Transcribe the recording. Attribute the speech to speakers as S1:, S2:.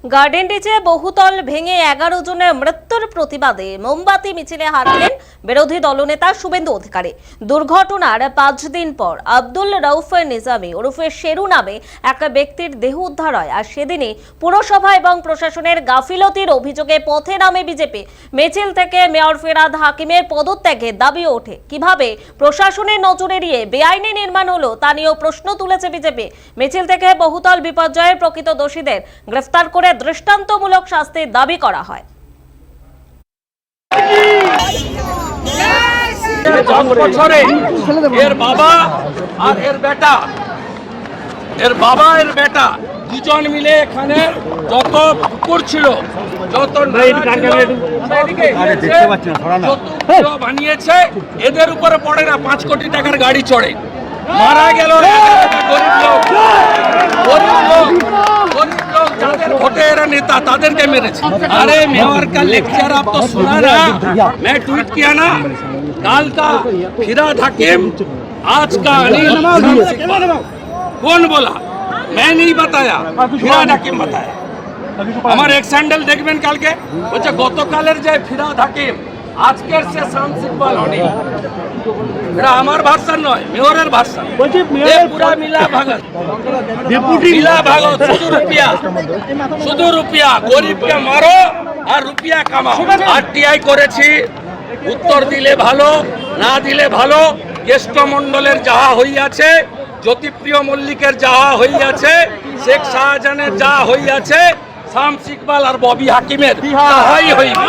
S1: Garden রিচে বহুতল ভেঙে 11 জনের মৃত্যুর প্রতিবাদে মোমবাতি মিছিলে হাঁটলেন বিরোধী দলনেতা শুভেন্দু অধিকারী। দুর্ঘটনার 5 দিন পর আব্দুল রউফ নিজামী ওরফে শেরু নামে এক ব্যক্তির দেহ উদ্ধার হয়। আর সেদিনই পুরসভা এবং প্রশাসনের গাফিলতির অভিযোগে পথে নামে বিজেপি। মিছিল থেকে মেয়র ফিরহাদ হাকিমের পদত্যাগের দাবি ওঠে। কিভাবে প্রশাসনের নজর এড়িয়ে বেআইনি নির্মাণ হলো তা নিয়েও প্রশ্ন তুলেছে বিজেপি। মিছিল থেকে বহুতল বিপর্যয়ের প্রকৃত দোষীদের গ্রেফতার করে দৃষ্টান্তমূলক শাস্তির দাবি করা হয়।
S2: এর বাবা আর এর বেটা দুজন মিলে এখানে যত পুকুর ছিল, যত বানিয়েছে, এদের উপরে পড়ে না 5 কোটি টাকার গাড়ি চড়ে মারা গেল। गरीब लोग যাদের ভোটে এরা নেতা তাদেরকে মেরেছে। अरे मेयर का लेक्चर आप तो सुना ना, मैं ट्वीट किया ना, काल का फिरहाद हाकिम, आज का अनिल। कौन बोला? मैं नहीं बताया, फिरहाद हाकिम बताया। আমার এক স্যান্ডেল দেখবেন কালকে, বলছে গতকালের যে ফিরহাদ হাকিম আজকের সে সামসিকবাল হনি। এটা আমার ভাষা নয়, মেয়রের ভাষা। পুরা মিলা ভাগত, মিলা ভাগত, শুধু রুপিয়া, গরিবকে মারো আর রুপিয়া কামাও। আরটিআই করেছি, উত্তর দিলে ভালো, না দিলে ভালো। কেষ্টমণ্ডলের যাহা হইয়াছে, জ্যোতিপ্রিয় মল্লিকের যাহা হইয়াছে, শেখ শাহজাহানের যাহা হইয়াছে, শামস ইকবাল আর ববি হাকিমের তাহাই হইবে।